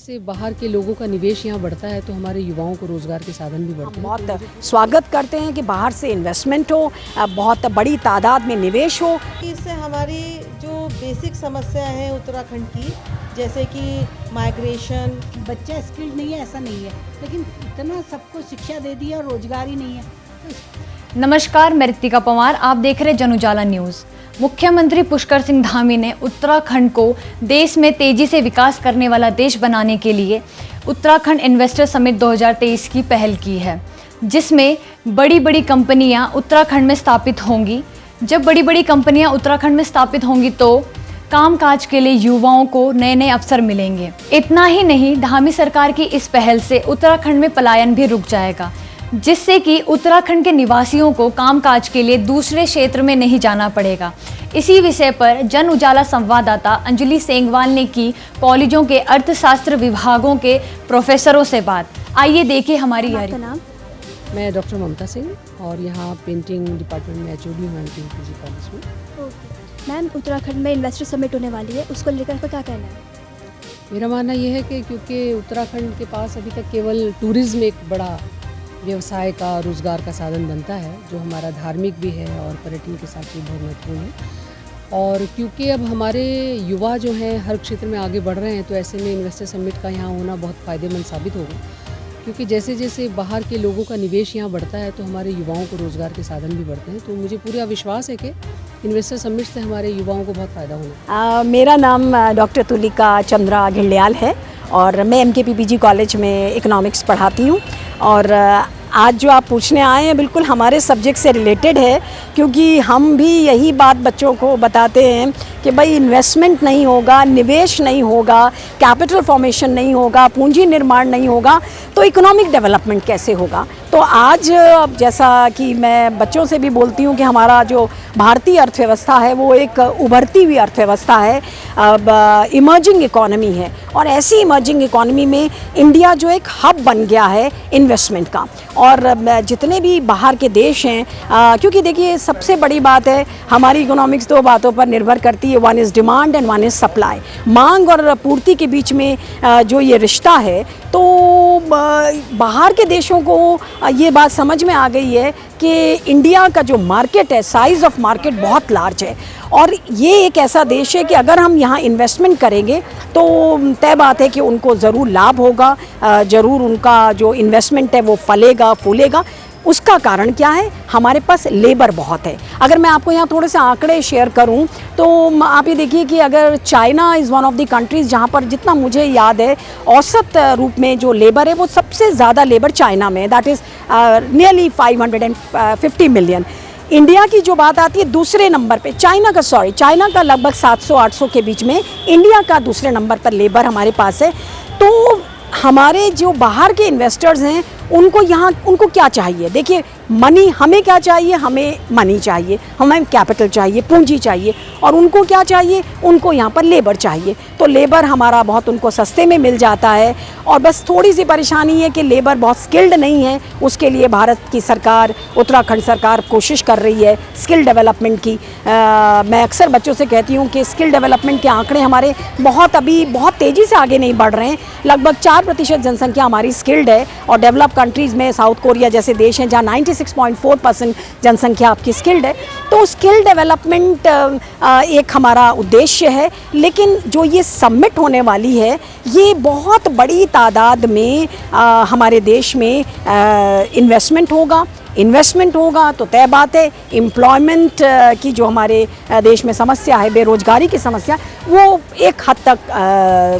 जैसे बाहर के लोगों का निवेश यहाँ बढ़ता है तो हमारे युवाओं को रोजगार के साधन भी बढ़ते हैं। बहुत स्वागत करते हैं कि बाहर से इन्वेस्टमेंट हो, बहुत बड़ी तादाद में निवेश हो। इससे हमारी जो बेसिक समस्या है उत्तराखंड की, जैसे कि माइग्रेशन, बच्चा स्किल्ड नहीं है ऐसा नहीं है, लेकिन इतना सबको शिक्षा दे दी और रोजगार ही नहीं है। नमस्कार, मैं रितिका पवार, आप देख रहे जन उजाला न्यूज़। मुख्यमंत्री पुष्कर सिंह धामी ने उत्तराखंड को देश में तेजी से विकास करने वाला देश बनाने के लिए उत्तराखंड इन्वेस्टर समिट 2023 की पहल की है, जिसमें बड़ी बड़ी कंपनियां उत्तराखंड में स्थापित होंगी। जब बड़ी बड़ी कंपनियां उत्तराखंड में स्थापित होंगी तो कामकाज के लिए युवाओं को नए नए अवसर मिलेंगे। इतना ही नहीं, धामी सरकार की इस पहल से उत्तराखंड में पलायन भी रुक जाएगा, जिससे कि उत्तराखंड के निवासियों को कामकाज के लिए दूसरे क्षेत्र में नहीं जाना पड़ेगा। इसी विषय पर जन उजाला संवाददाता अंजलि सेंगवाल ने की कॉलेजों के अर्थशास्त्र विभागों के प्रोफेसरों से बात। आइए देखिए हमारी यह रिपोर्ट। मैं डॉक्टर ममता सिंह और यहाँ पेंटिंग डिपार्टमेंट में एचओडी हूँ पीजी कॉलेज में। मैम, उत्तराखंड में इन्वेस्टर समिट होने वाली है, उसको लेकर आपका क्या कहना है? मेरा मानना यह है कि क्योंकि उत्तराखंड के पास अभी तक केवल टूरिज़्म एक बड़ा व्यवसाय का, रोज़गार का साधन बनता है, जो हमारा धार्मिक भी है और पर्यटन के साथ भी बहुत महत्वपूर्ण है। और क्योंकि अब हमारे युवा जो हैं हर क्षेत्र में आगे बढ़ रहे हैं, तो ऐसे में इन्वेस्टर समिट का यहाँ होना बहुत फ़ायदेमंद साबित होगा, क्योंकि जैसे जैसे बाहर के लोगों का निवेश यहाँ बढ़ता है तो हमारे युवाओं को रोज़गार के साधन भी बढ़ते हैं। तो मुझे पूरा विश्वास है कि इन्वेस्टर समिट से हमारे युवाओं को बहुत फ़ायदा होना। मेरा नाम डॉक्टर तुलिका चंद्रा घिंडियाल है और मैं MKPPG कॉलेज में इकोनॉमिक्स पढ़ाती हूँ। और आज जो आप पूछने आए हैं बिल्कुल हमारे सब्जेक्ट से रिलेटेड है, क्योंकि हम भी यही बात बच्चों को बताते हैं कि भाई इन्वेस्टमेंट नहीं होगा, निवेश नहीं होगा, कैपिटल फॉर्मेशन नहीं होगा, पूंजी निर्माण नहीं होगा तो इकोनॉमिक डेवलपमेंट कैसे होगा। तो आज जैसा कि मैं बच्चों से भी बोलती हूँ कि हमारा जो भारतीय अर्थव्यवस्था है वो एक उभरती हुई अर्थव्यवस्था है, अब इमर्जिंग इकोनॉमी है। और ऐसी इमर्जिंग इकोनॉमी में इंडिया जो एक हब बन गया है इन्वेस्टमेंट का। और जितने भी बाहर के देश हैं, क्योंकि देखिए सबसे बड़ी बात है हमारी इकोनॉमिक्स दो बातों पर निर्भर करती है, one is demand and one is supply. मांग और पूर्ति के बीच में जो ये रिश्ता है, तो बाहर के देशों को ये बात समझ में आ गई है कि इंडिया का जो मार्केट है, साइज़ ऑफ मार्केट बहुत लार्ज है और ये एक ऐसा देश है कि अगर हम यहाँ इन्वेस्टमेंट करेंगे तो तय बात है कि उनको ज़रूर लाभ होगा, ज़रूर उनका जो इन्वेस्टमेंट है वो फलेगा फूलेगा। उसका कारण क्या है? हमारे पास लेबर बहुत है। अगर मैं आपको यहाँ थोड़े से आंकड़े शेयर करूँ तो आप ये देखिए कि अगर China is one of the countries जहाँ पर जितना मुझे याद है औसत रूप में जो लेबर है वो सबसे ज़्यादा लेबर चाइना में, that is nearly 550 million. India की जो बात आती है दूसरे नंबर पे, चाइना का लगभग 700-800 के बीच में, इंडिया का दूसरे नंबर पर लेबर हमारे पास है। तो हमारे जो बाहर के इन्वेस्टर्स हैं उनको क्या चाहिए? देखिए मनी, हमें क्या चाहिए? हमें मनी चाहिए, हमें कैपिटल चाहिए, पूंजी चाहिए। और उनको क्या चाहिए? उनको यहाँ पर लेबर चाहिए। तो लेबर हमारा बहुत उनको सस्ते में मिल जाता है। और बस थोड़ी सी परेशानी है कि लेबर बहुत स्किल्ड नहीं है। उसके लिए भारत की सरकार, उत्तराखंड सरकार कोशिश कर रही है स्किल डेवलपमेंट की। मैं अक्सर बच्चों से कहती हूँ कि स्किल डेवलपमेंट के आंकड़े हमारे अभी बहुत तेज़ी से आगे नहीं बढ़ रहे हैं। लगभग 4% जनसंख्या हमारी स्किल्ड है और डेवलप कंट्रीज़ में साउथ कोरिया जैसे देश हैं जहाँ 96.4% जनसंख्या आपकी स्किल्ड है। तो स्किल डेवलपमेंट एक हमारा उद्देश्य है। लेकिन जो ये समिट होने वाली है ये बहुत बड़ी तादाद में हमारे देश में इन्वेस्टमेंट होगा तो तय बात है एम्प्लॉयमेंट की जो हमारे देश में समस्या है, बेरोजगारी की समस्या, वो एक हद तक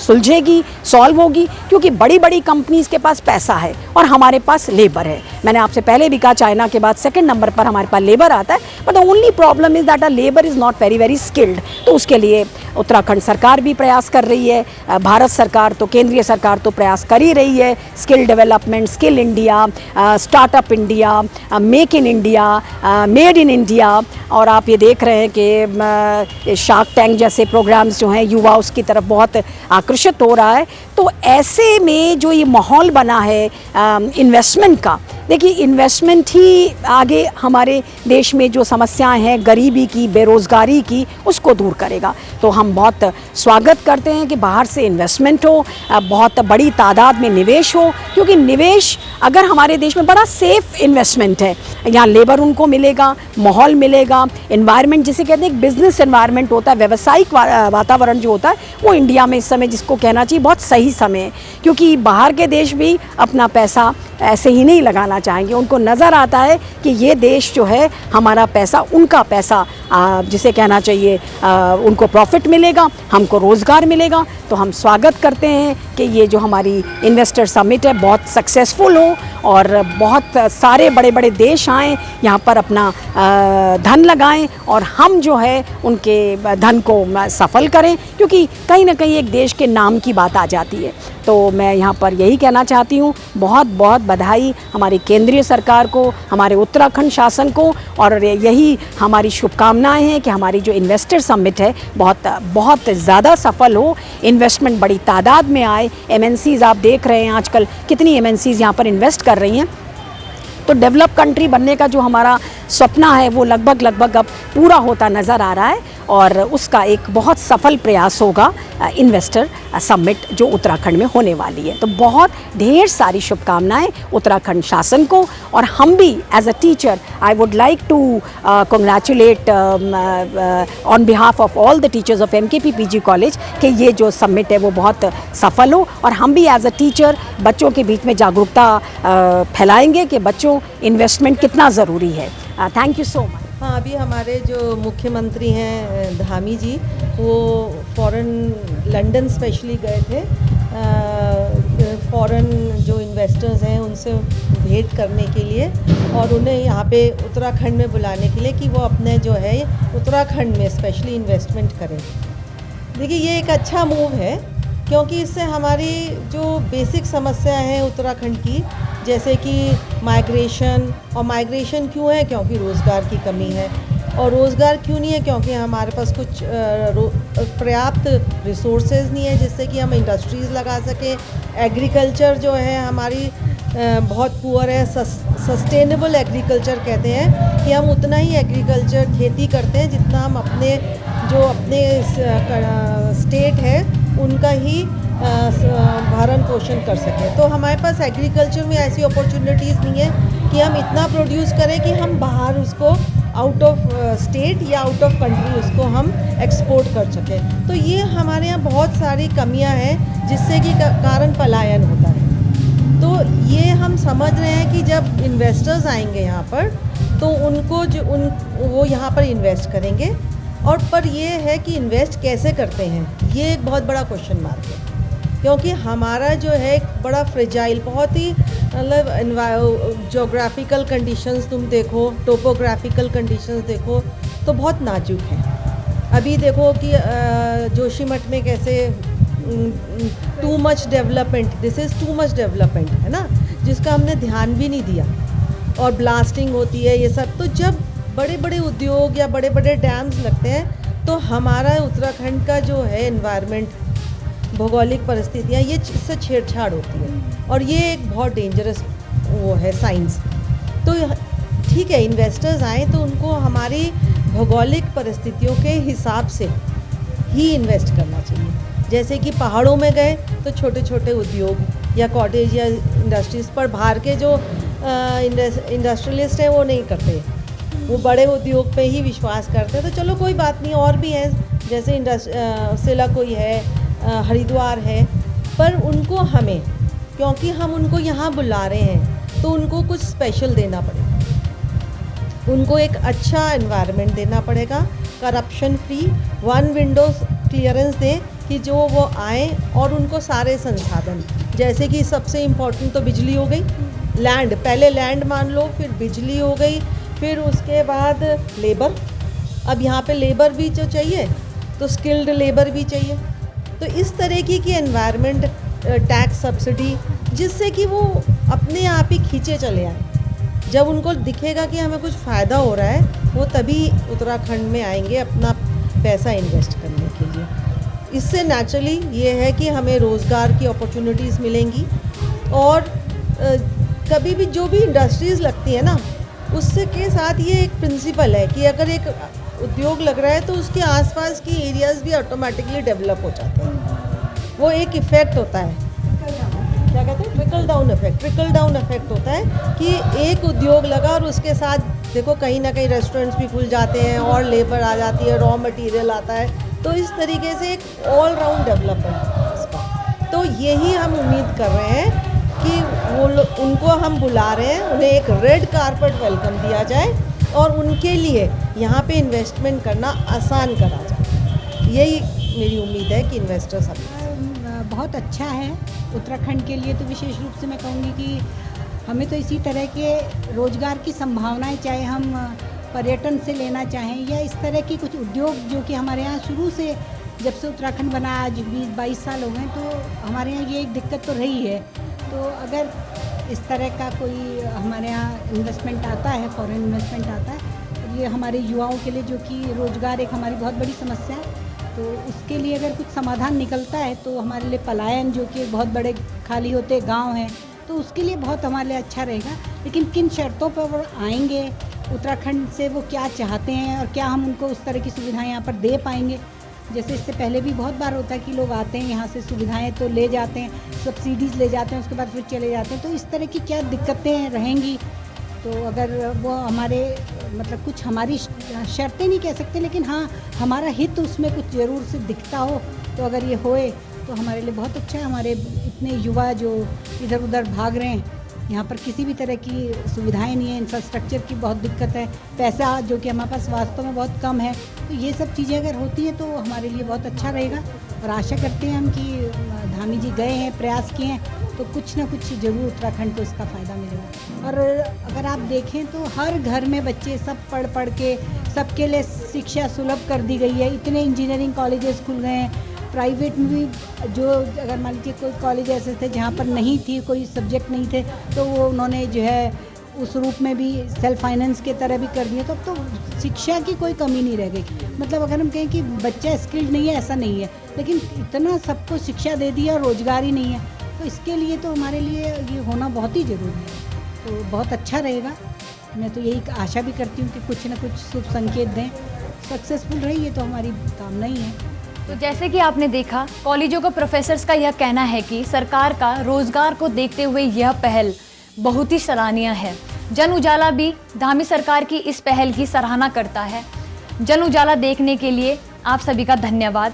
सुलझेगी, सॉल्व होगी, क्योंकि बड़ी बड़ी कंपनीज़ के पास पैसा है और हमारे पास लेबर है। मैंने आपसे पहले भी कहा चाइना के बाद सेकंड नंबर पर हमारे पास लेबर आता है, but the only problem is that a labour is not very skilled. तो उसके लिए उत्तराखंड सरकार भी प्रयास कर रही है, भारत सरकार तो, केंद्रीय सरकार तो प्रयास कर ही रही है। Skill development, skill India, startup India, make in India, made in India. और आप ये देख रहे हैं कि शार्क टैंक जैसे प्रोग्राम्स जो हैं युवा उसकी तरफ बहुत आकर्षित हो रहा है। तो तो ऐसे में जो ये माहौल बना है इन्वेस्टमेंट का, देखिए इन्वेस्टमेंट ही आगे हमारे देश में जो समस्याएं हैं गरीबी की, बेरोज़गारी की, उसको दूर करेगा। तो हम बहुत स्वागत करते हैं कि बाहर से इन्वेस्टमेंट हो, बहुत बड़ी तादाद में निवेश हो, क्योंकि निवेश अगर हमारे देश में बड़ा सेफ इन्वेस्टमेंट है, यहाँ लेबर उनको मिलेगा, माहौल मिलेगा, एनवायरनमेंट जिसे कहते हैं एक बिजनेस एनवायरनमेंट होता है, व्यावसायिक वातावरण जो होता है वो इंडिया में इस समय जिसको कहना चाहिए बहुत सही समय है, क्योंकि बाहर के देश भी अपना पैसा ऐसे ही नहीं लगाना चाहेंगे। उनको नज़र आता है कि ये देश जो है हमारा पैसा, उनका पैसा जिसे कहना चाहिए उनको प्रॉफिट मिलेगा, हमको रोज़गार मिलेगा। तो हम स्वागत करते हैं कि ये जो हमारी इन्वेस्टर समिट है बहुत सक्सेसफुल हो और बहुत सारे बड़े बड़े देश आएँ यहाँ पर अपना धन लगाएं और हम जो है उनके धन को सफल करें, क्योंकि कहीं ना कहीं एक देश के नाम की बात आ जाती है। तो मैं यहाँ पर यही कहना चाहती हूँ, बहुत बहुत बधाई हमारी केंद्रीय सरकार को, हमारे उत्तराखंड शासन को, और यही हमारी शुभकामनाएं हैं कि हमारी जो इन्वेस्टर समिट है बहुत बहुत ज़्यादा सफल हो, इन्वेस्टमेंट बड़ी तादाद में आए। एमएनसीज़ आप देख रहे हैं आजकल कितनी एमएनसीज़ यहाँ पर इन्वेस्ट कर रही हैं। तो डेवलप कंट्री बनने का जो हमारा सपना है वो लगभग अब पूरा होता नज़र आ रहा है और उसका एक बहुत सफल प्रयास होगा इन्वेस्टर समिट जो उत्तराखंड में होने वाली है। तो बहुत ढेर सारी शुभकामनाएं उत्तराखंड शासन को, और हम भी as a teacher I would like to congratulate on behalf of all the teachers of MKP PG college कि ये जो समिट है वो बहुत सफल हो, और हम भी एज अ टीचर बच्चों के बीच में जागरूकता फैलाएंगे कि बच्चों इन्वेस्टमेंट कितना ज़रूरी है। Thank you so much. हाँ, अभी हमारे जो मुख्यमंत्री हैं धामी जी, वो फॉरेन लंदन स्पेशली गए थे फॉरेन जो इन्वेस्टर्स हैं उनसे भेंट करने के लिए, और उन्हें यहाँ पे उत्तराखंड में बुलाने के लिए कि वो अपने जो है उत्तराखंड में स्पेशली इन्वेस्टमेंट करें। देखिए ये एक अच्छा मूव है, क्योंकि इससे हमारी जो बेसिक समस्या है उत्तराखंड की, जैसे कि माइग्रेशन, और माइग्रेशन क्यों है? क्योंकि रोज़गार की कमी है, और रोज़गार क्यों नहीं है? क्योंकि हमारे पास कुछ पर्याप्त रिसोर्सेज नहीं है जिससे कि हम इंडस्ट्रीज़ लगा सकें। एग्रीकल्चर जो है हमारी बहुत पुअर है। सस्टेनेबल एग्रीकल्चर कहते हैं कि हम उतना ही एग्रीकल्चर खेती करते हैं जितना हम अपने स्टेट है उनका ही भरण पोषण कर सकें। तो हमारे पास एग्रीकल्चर में ऐसी अपॉर्चुनिटीज़ नहीं है कि हम इतना प्रोड्यूस करें कि हम बाहर उसको आउट ऑफ स्टेट या आउट ऑफ कंट्री उसको हम एक्सपोर्ट कर सकें। तो ये हमारे यहाँ बहुत सारी कमियां हैं जिससे कि कारण पलायन होता है। तो ये हम समझ रहे हैं कि जब इन्वेस्टर्स आएंगे यहाँ पर तो उनको वो यहाँ पर इन्वेस्ट करेंगे, और पर ये है कि इन्वेस्ट कैसे करते हैं, ये एक बहुत बड़ा क्वेश्चन मार्क है। क्योंकि हमारा जो है एक बड़ा फ्रेजाइल, बहुत ही मतलब जोग्राफिकल कंडीशंस तुम देखो, टोपोग्राफिकल कंडीशंस देखो तो बहुत नाजुक है। अभी देखो कि जोशीमठ में कैसे too much development, this is too much development है ना, जिसका हमने ध्यान भी नहीं दिया, और ब्लास्टिंग होती है ये सब। तो जब बड़े बड़े उद्योग या बड़े बड़े डैम्स लगते हैं तो हमारा उत्तराखंड का जो है एनवायरनमेंट, भौगोलिक परिस्थितियाँ, ये इससे छेड़छाड़ होती है, और ये एक बहुत डेंजरस वो है साइंस। तो ठीक है, इन्वेस्टर्स आए तो उनको हमारी भौगोलिक परिस्थितियों के हिसाब से ही इन्वेस्ट करना चाहिए। जैसे कि पहाड़ों में गए तो छोटे छोटे उद्योग या कॉटेज या इंडस्ट्रीज़ पर, बाहर के जो इंडस्ट्रियलिस्ट हैं वो नहीं करते, वो बड़े उद्योग पे ही विश्वास करते हैं। तो चलो कोई बात नहीं, और भी हैं जैसे सिला कोई है, हरिद्वार है, पर उनको हमें, क्योंकि हम उनको यहाँ बुला रहे हैं तो उनको कुछ स्पेशल देना पड़ेगा, उनको एक अच्छा एनवायरनमेंट देना पड़ेगा, corruption free, one window clearance दें कि जो वो आए और उनको सारे संसाधन, जैसे कि सबसे इम्पोर्टेंट तो बिजली हो गई, लैंड, पहले लैंड मान लो, फिर बिजली हो गई, फिर उसके बाद लेबर। अब यहाँ पे लेबर भी जो चाहिए तो स्किल्ड लेबर भी चाहिए। तो इस तरह की एनवायरनमेंट टैक्स सब्सिडी, जिससे कि वो अपने आप ही खींचे चले आए। जब उनको दिखेगा कि हमें कुछ फ़ायदा हो रहा है, वो तभी उत्तराखंड में आएंगे अपना पैसा इन्वेस्ट करने के लिए। इससे नेचुरली ये है कि हमें रोज़गार की अपॉर्चुनिटीज़ मिलेंगी और कभी भी जो भी इंडस्ट्रीज़ लगती है ना, उससे के साथ ये एक प्रिंसिपल है कि अगर एक उद्योग लग रहा है तो उसके आसपास की एरियाज़ भी ऑटोमेटिकली डेवलप हो जाते हैं। वो एक इफ़ेक्ट होता है, क्या कहते हैं, ट्रिकल डाउन इफेक्ट होता है कि एक उद्योग लगा और उसके साथ देखो कहीं ना कहीं रेस्टोरेंट्स भी खुल जाते हैं और लेबर आ जाती है, रॉ मटेरियल आता है, तो इस तरीके से एक ऑल राउंड डेवलपमेंट इसका। तो यही हम उम्मीद कर रहे हैं कि उनको हम बुला रहे हैं, उन्हें एक रेड कारपेट वेलकम दिया जाए और उनके लिए यहाँ पे इन्वेस्टमेंट करना आसान करा जाए। यही मेरी उम्मीद है कि इन्वेस्टर्स बहुत अच्छा है उत्तराखंड के लिए। तो विशेष रूप से मैं कहूँगी कि हमें तो इसी तरह के रोज़गार की संभावनाएं, चाहे हम पर्यटन से लेना चाहें या इस तरह की कुछ उद्योग जो कि हमारे यहाँ शुरू से, जब से उत्तराखंड बना आज 20-22 साल हो गए, तो हमारे यहाँ ये एक दिक्कत तो रही है। तो अगर इस तरह का कोई हमारे यहाँ इन्वेस्टमेंट आता है, फॉरेन इन्वेस्टमेंट आता है, ये हमारे युवाओं के लिए, जो कि रोज़गार एक हमारी बहुत बड़ी समस्या है, तो उसके लिए अगर कुछ समाधान निकलता है तो हमारे लिए पलायन, जो कि बहुत बड़े खाली होते गांव हैं, तो उसके लिए बहुत हमारे लिए अच्छा रहेगा। लेकिन किन शर्तों पर वो आएंगे उत्तराखंड से, वो क्या चाहते हैं और क्या हम उनको उस तरह की सुविधाएं यहाँ पर दे पाएंगे। जैसे इससे पहले भी बहुत बार होता है कि लोग आते हैं यहाँ से, सुविधाएं तो ले जाते हैं, सब्सिडीज़ ले जाते हैं, उसके बाद फिर चले जाते हैं। तो इस तरह की क्या दिक्कतें रहेंगी, तो अगर वो हमारे मतलब कुछ हमारी शर्तें नहीं कह सकते, लेकिन हाँ हमारा हित उसमें कुछ ज़रूर से दिखता हो, तो अगर ये होए तो हमारे लिए बहुत अच्छा है। हमारे इतने युवा जो इधर उधर भाग रहे हैं, यहाँ पर किसी भी तरह की सुविधाएं नहीं है, इंफ्रास्ट्रक्चर की बहुत दिक्कत है, पैसा जो कि हमारे पास वास्तव में बहुत कम है। तो ये सब चीज़ें अगर होती हैं तो हमारे लिए बहुत अच्छा रहेगा और आशा करते हैं हम कि धामी जी गए हैं, प्रयास किए हैं, तो कुछ ना कुछ ज़रूर उत्तराखंड को इसका फ़ायदा मिलेगा। और अगर आप देखें तो हर घर में बच्चे सब पढ़ के सबके लिए शिक्षा सुलभ कर दी गई है। इतने इंजीनियरिंग कॉलेजेस खुल गए हैं, प्राइवेट में भी जो अगर मान लीजिए कोई कॉलेज ऐसे थे जहाँ पर नहीं थी, कोई सब्जेक्ट नहीं थे, तो वो उन्होंने जो है उस रूप में भी सेल्फ फाइनेंस के तरह भी कर दिया। तो शिक्षा की कोई कमी नहीं रह गई। मतलब अगर हम कहें कि बच्चा स्किल्ड नहीं है, ऐसा नहीं है, लेकिन इतना सबको शिक्षा दे दिया और रोज़गार ही नहीं है, तो इसके लिए तो हमारे लिए ये होना बहुत ही ज़रूरी है। तो बहुत अच्छा रहेगा। मैं तो यही आशा भी करती हूँ कि कुछ ना कुछ शुभ संकेत दें, सक्सेसफुल रही, ये तो हमारी कामना ही है। तो जैसे कि आपने देखा, कॉलेजों के प्रोफेसर्स का यह कहना है कि सरकार का रोजगार को देखते हुए यह पहल बहुत ही सराहनीय है। जन उजाला भी धामी सरकार की इस पहल की सराहना करता है। जन उजाला देखने के लिए आप सभी का धन्यवाद।